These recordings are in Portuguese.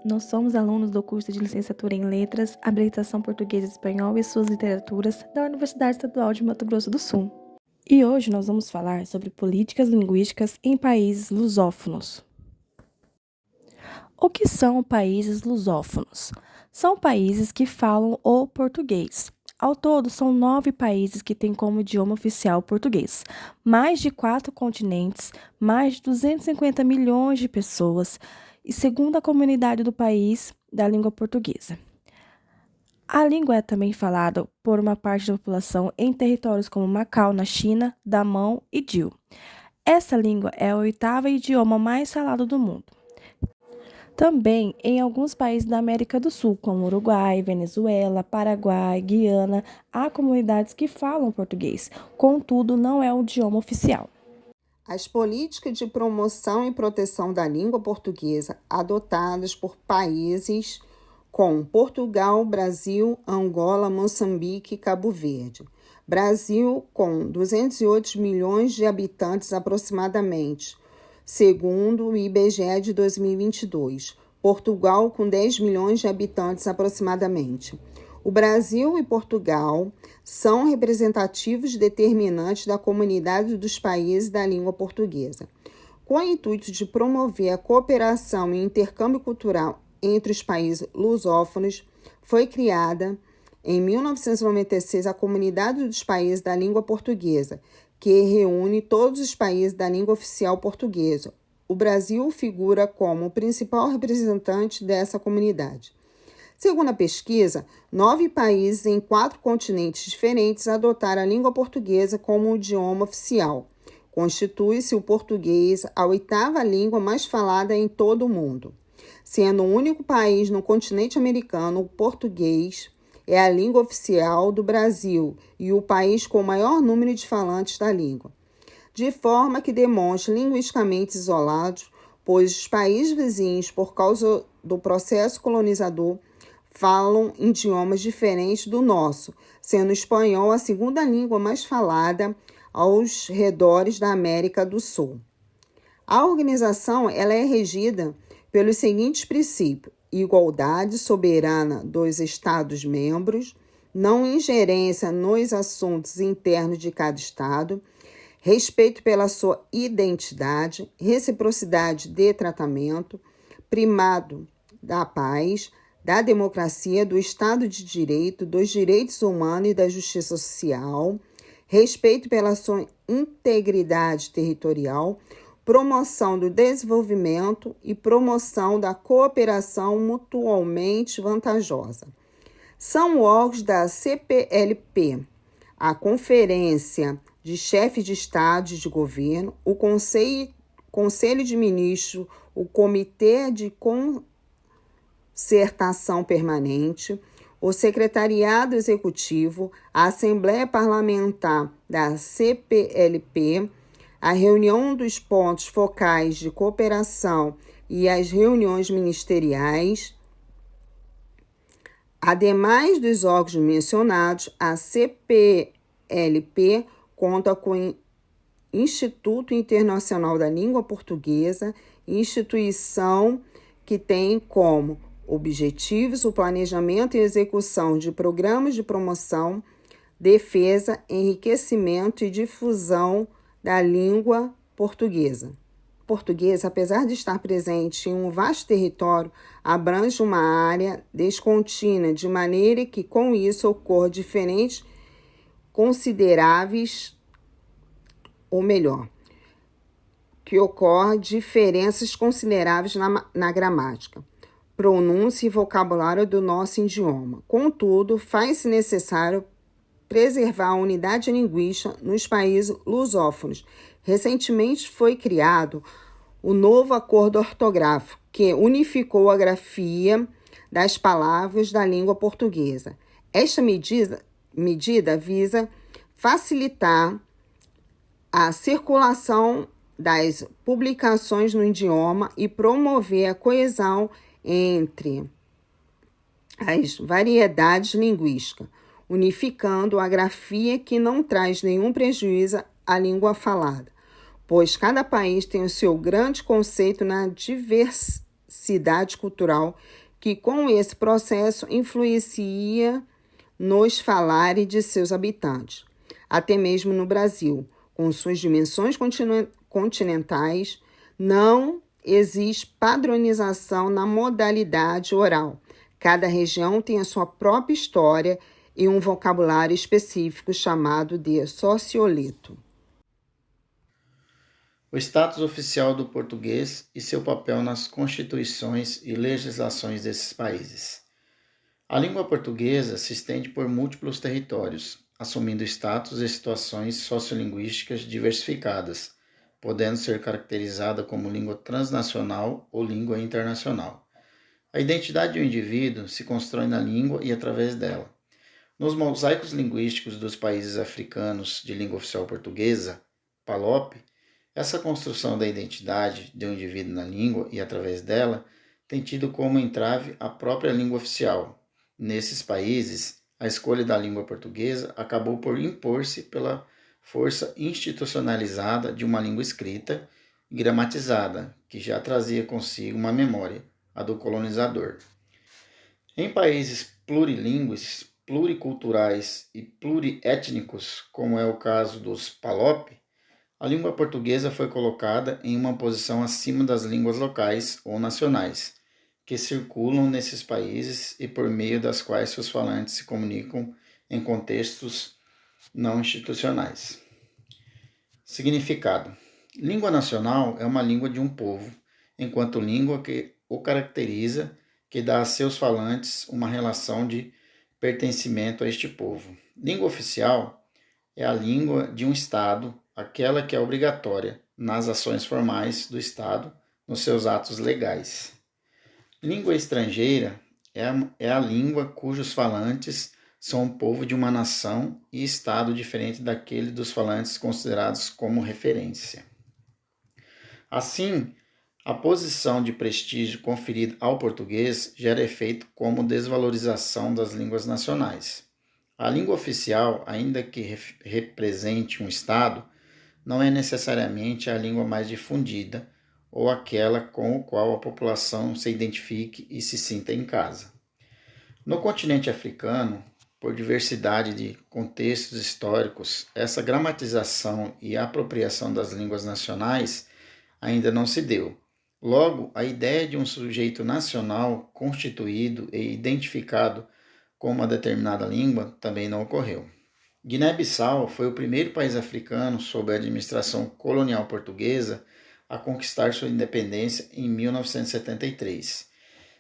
nós somos alunos do curso de Licenciatura em Letras, Habilitação Português e Espanhol e Suas Literaturas da Universidade Estadual de Mato Grosso do Sul. E hoje nós vamos falar sobre políticas linguísticas em países lusófonos. O que são países lusófonos? São países que falam o português. Ao todo, são 9 países que têm como idioma oficial o português. Mais de 4 continentes, mais de 250 milhões de pessoas e segundo a comunidade do país da língua portuguesa. A língua é também falada por uma parte da população em territórios como Macau, na China, Damão e Diu. Essa língua é o 8º idioma mais falado do mundo. Também em alguns países da América do Sul, como Uruguai, Venezuela, Paraguai, Guiana, há comunidades que falam português, contudo, não é o idioma oficial. As políticas de promoção e proteção da língua portuguesa adotadas por países como Portugal, Brasil, Angola, Moçambique e Cabo Verde. Brasil, com 208 milhões de habitantes aproximadamente, segundo o IBGE de 2022. Portugal, com 10 milhões de habitantes aproximadamente. O Brasil e Portugal são representativos determinantes da comunidade dos países da língua portuguesa. Com o intuito de promover a cooperação e intercâmbio cultural entre os países lusófonos, foi criada, em 1996, a Comunidade dos Países da Língua Portuguesa, que reúne todos os países da língua oficial portuguesa. O Brasil figura como o principal representante dessa comunidade. Segundo a pesquisa, 9 países em 4 continentes diferentes adotaram a língua portuguesa como idioma oficial. Constitui-se o português a 8ª língua mais falada em todo o mundo. Sendo o único país no continente americano, o português é a língua oficial do Brasil e o país com o maior número de falantes da língua. De forma que demonstra linguisticamente isolados, pois os países vizinhos, por causa do processo colonizador, falam idiomas diferentes do nosso, sendo o espanhol a 2ª língua mais falada aos redores da América do Sul. A organização ela é regida pelos seguintes princípios: igualdade soberana dos Estados-membros, não ingerência nos assuntos internos de cada Estado, respeito pela sua identidade, reciprocidade de tratamento, primado da paz, da democracia, do Estado de Direito, dos direitos humanos e da justiça social, respeito pela sua integridade territorial, promoção do desenvolvimento e promoção da cooperação mutuamente vantajosa. São órgãos da CPLP, a Conferência de Chefes de Estado e de Governo, o Conselho de Ministros, o Comitê de Concertação Permanente, o Secretariado Executivo, a Assembleia Parlamentar da CPLP, a reunião dos pontos focais de cooperação e as reuniões ministeriais. Ademais dos órgãos mencionados, a CPLP conta com o Instituto Internacional da Língua Portuguesa, instituição que tem como objetivos o planejamento e execução de programas de promoção, defesa, enriquecimento e difusão da língua portuguesa. O português, apesar de estar presente em um vasto território, abrange uma área descontínua, de maneira que com isso ocorre diferentes consideráveis, ou melhor, que ocorre diferenças consideráveis na gramática, pronúncia e vocabulário do nosso idioma. Contudo, faz-se necessário preservar a unidade linguística nos países lusófonos. Recentemente foi criado o novo acordo ortográfico, que unificou a grafia das palavras da língua portuguesa. Esta medida visa facilitar a circulação das publicações no idioma e promover a coesão entre as variedades linguísticas, unificando a grafia que não traz nenhum prejuízo à língua falada, pois cada país tem o seu grande conceito na diversidade cultural que, com esse processo, influencia nos falares de seus habitantes. Até mesmo no Brasil, com suas dimensões continentais, não existe padronização na modalidade oral. Cada região tem a sua própria história e um vocabulário específico chamado de sociolito. O status oficial do português e seu papel nas constituições e legislações desses países. A língua portuguesa se estende por múltiplos territórios, assumindo status e situações sociolinguísticas diversificadas, podendo ser caracterizada como língua transnacional ou língua internacional. A identidade do indivíduo se constrói na língua e através dela. Nos mosaicos linguísticos dos países africanos de língua oficial portuguesa, PALOP, essa construção da identidade de um indivíduo na língua e através dela tem tido como entrave a própria língua oficial. Nesses países, a escolha da língua portuguesa acabou por impor-se pela força institucionalizada de uma língua escrita e gramatizada, que já trazia consigo uma memória, a do colonizador. Em países plurilingües, pluriculturais e pluriétnicos, como é o caso dos PALOP, a língua portuguesa foi colocada em uma posição acima das línguas locais ou nacionais, que circulam nesses países e por meio das quais seus falantes se comunicam em contextos não institucionais. Significado: língua nacional é uma língua de um povo, enquanto língua que o caracteriza, que dá a seus falantes uma relação de pertencimento a este povo. Língua oficial é a língua de um Estado, aquela que é obrigatória nas ações formais do Estado, nos seus atos legais. Língua estrangeira é a língua cujos falantes são o povo de uma nação e Estado diferente daquele dos falantes considerados como referência. Assim, a posição de prestígio conferida ao português gera efeito como desvalorização das línguas nacionais. A língua oficial, ainda que represente um Estado, não é necessariamente a língua mais difundida ou aquela com a qual a população se identifique e se sinta em casa. No continente africano, por diversidade de contextos históricos, essa gramatização e apropriação das línguas nacionais ainda não se deu. Logo, a ideia de um sujeito nacional constituído e identificado com uma determinada língua também não ocorreu. Guiné-Bissau foi o primeiro país africano sob a administração colonial portuguesa a conquistar sua independência em 1973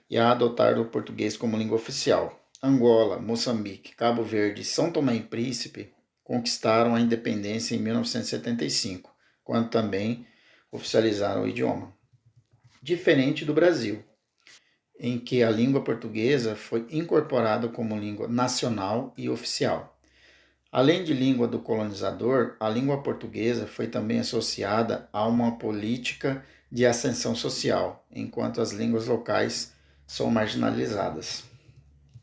e a adotar o português como língua oficial. Angola, Moçambique, Cabo Verde e São Tomé e Príncipe conquistaram a independência em 1975, quando também oficializaram o idioma. Diferente do Brasil, em que a língua portuguesa foi incorporada como língua nacional e oficial. Além de língua do colonizador, a língua portuguesa foi também associada a uma política de ascensão social, enquanto as línguas locais são marginalizadas.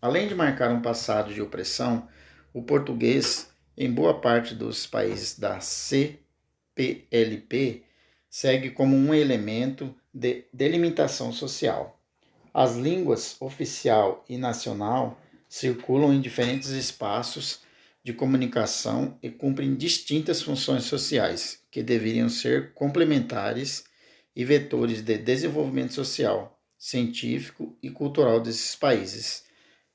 Além de marcar um passado de opressão, o português, em boa parte dos países da CPLP, segue como um elemento de delimitação social. As línguas oficial e nacional circulam em diferentes espaços de comunicação e cumprem distintas funções sociais, que deveriam ser complementares e vetores de desenvolvimento social, científico e cultural desses países,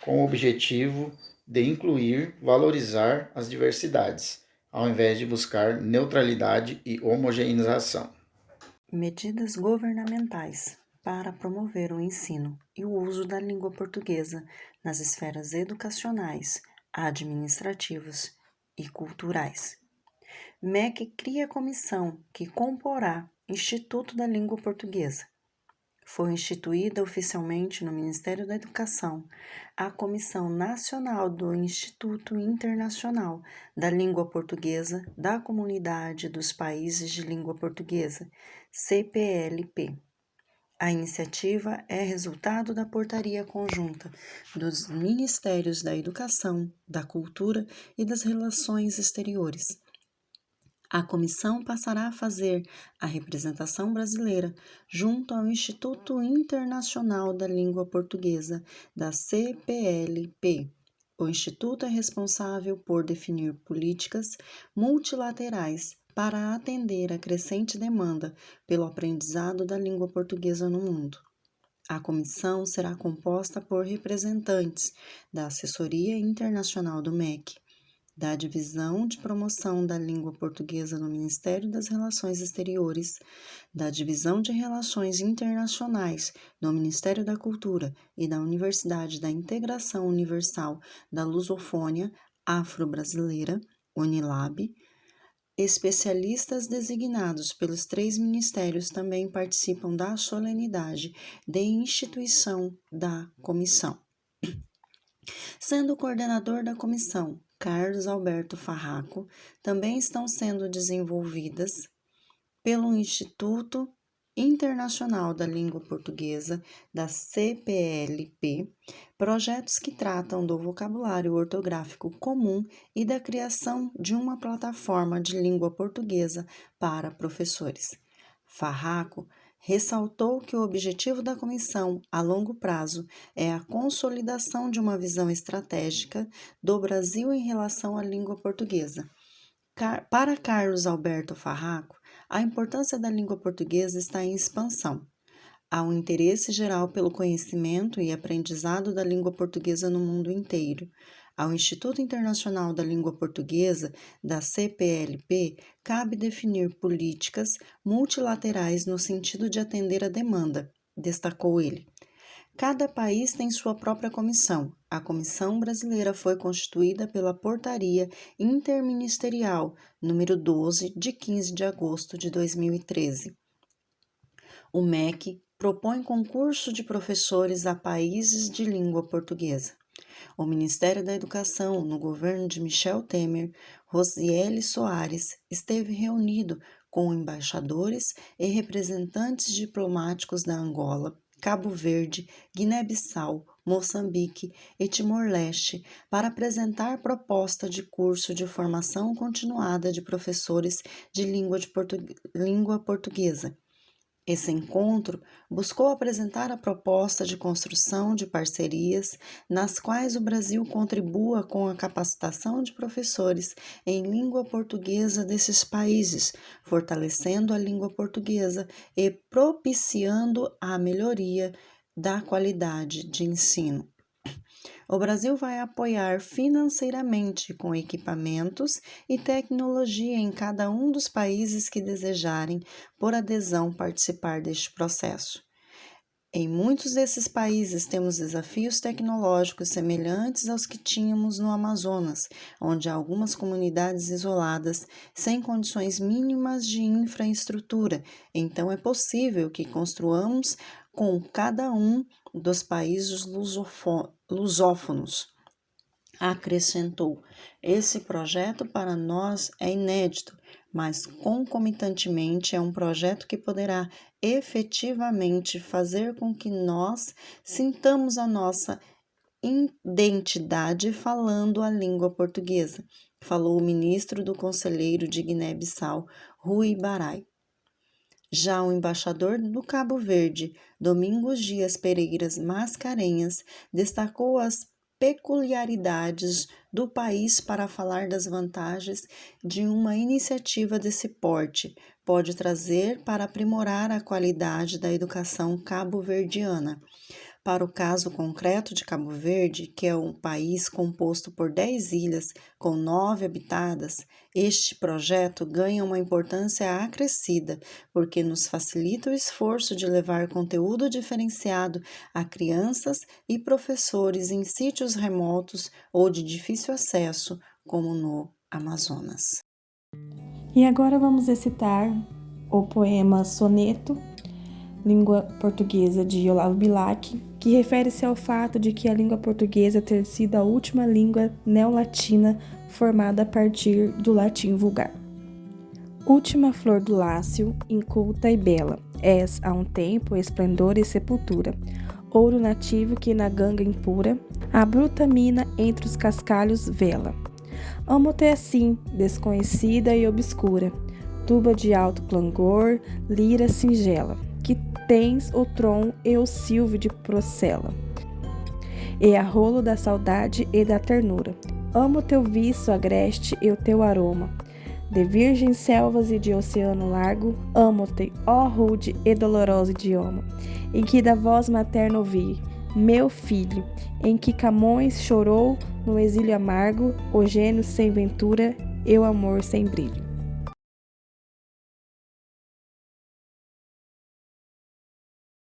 com o objetivo de incluir, valorizar as diversidades, ao invés de buscar neutralidade e homogeneização. Medidas governamentais para promover o ensino e o uso da língua portuguesa nas esferas educacionais, administrativas e culturais. MEC cria a comissão que comporá Instituto da Língua Portuguesa. Foi instituída oficialmente no Ministério da Educação a Comissão Nacional do Instituto Internacional da Língua Portuguesa da Comunidade dos Países de Língua Portuguesa, CPLP. A iniciativa é resultado da portaria conjunta dos Ministérios da Educação, da Cultura e das Relações Exteriores. A comissão passará a fazer a representação brasileira junto ao Instituto Internacional da Língua Portuguesa, da CPLP. O Instituto é responsável por definir políticas multilaterais para atender a crescente demanda pelo aprendizado da língua portuguesa no mundo. A comissão será composta por representantes da Assessoria Internacional do MEC, da Divisão de Promoção da Língua Portuguesa no Ministério das Relações Exteriores, da Divisão de Relações Internacionais no Ministério da Cultura e da Universidade da Integração Universal da Lusofônia Afro-Brasileira, Unilab. Especialistas designados pelos 3 ministérios também participam da solenidade de instituição da comissão. Sendo o coordenador da comissão Carlos Alberto Farraco, também estão sendo desenvolvidas pelo Instituto Internacional da Língua Portuguesa, da CPLP, projetos que tratam do vocabulário ortográfico comum e da criação de uma plataforma de língua portuguesa para professores. Farraco ressaltou que o objetivo da comissão a longo prazo é a consolidação de uma visão estratégica do Brasil em relação à língua portuguesa. Para Carlos Alberto Farraco, a importância da língua portuguesa está em expansão. Há um interesse geral pelo conhecimento e aprendizado da língua portuguesa no mundo inteiro. Ao Instituto Internacional da Língua Portuguesa, da CPLP, cabe definir políticas multilaterais no sentido de atender a demanda, destacou ele. Cada país tem sua própria comissão. A Comissão Brasileira foi constituída pela Portaria Interministerial número 12, de 15 de agosto de 2013. O MEC propõe concurso de professores a países de língua portuguesa. O Ministério da Educação, no governo de Michel Temer, Rosieli Soares, esteve reunido com embaixadores e representantes diplomáticos da Angola, Cabo Verde, Guiné-Bissau, Moçambique e Timor-Leste para apresentar proposta de curso de formação continuada de professores de língua portuguesa. Esse encontro buscou apresentar a proposta de construção de parcerias nas quais o Brasil contribua com a capacitação de professores em língua portuguesa desses países, fortalecendo a língua portuguesa e propiciando a melhoria da qualidade de ensino. O Brasil vai apoiar financeiramente com equipamentos e tecnologia em cada um dos países que desejarem, por adesão, participar deste processo. Em muitos desses países temos desafios tecnológicos semelhantes aos que tínhamos no Amazonas, onde há algumas comunidades isoladas, sem condições mínimas de infraestrutura. Então é possível que construamos com cada um dos países lusófonos. Acrescentou, esse projeto para nós é inédito, mas concomitantemente é um projeto que poderá efetivamente fazer com que nós sintamos a nossa identidade falando a língua portuguesa, falou o ministro do Conselheiro de Guiné-Bissau, Rui Barai. Já o embaixador do Cabo Verde, Domingos Dias Pereiras Mascarenhas, destacou as peculiaridades do país para falar das vantagens de uma iniciativa desse porte pode trazer para aprimorar a qualidade da educação cabo-verdiana. Para o caso concreto de Cabo Verde, que é um país composto por 10 ilhas com 9 habitadas, este projeto ganha uma importância acrescida, porque nos facilita o esforço de levar conteúdo diferenciado a crianças e professores em sítios remotos ou de difícil acesso, como no Amazonas. E agora vamos recitar o poema Soneto, língua portuguesa, de Olavo Bilac, que refere-se ao fato de que a língua portuguesa ter sido a última língua neolatina formada a partir do latim vulgar. Última flor do lácio, inculta e bela, és a um tempo esplendor e sepultura, ouro nativo que na ganga impura, a bruta mina entre os cascalhos vela. Amo-te assim, desconhecida e obscura, tuba de alto clangor, lira singela, que tens o tron e o silvio de procela, e a rolo da saudade e da ternura. Amo teu viço agreste e o teu aroma, de virgens selvas e de oceano largo. Amo-te, ó rude e doloroso idioma, em que da voz materna ouvi, meu filho, em que Camões chorou no exílio amargo, o gênio sem ventura e o amor sem brilho.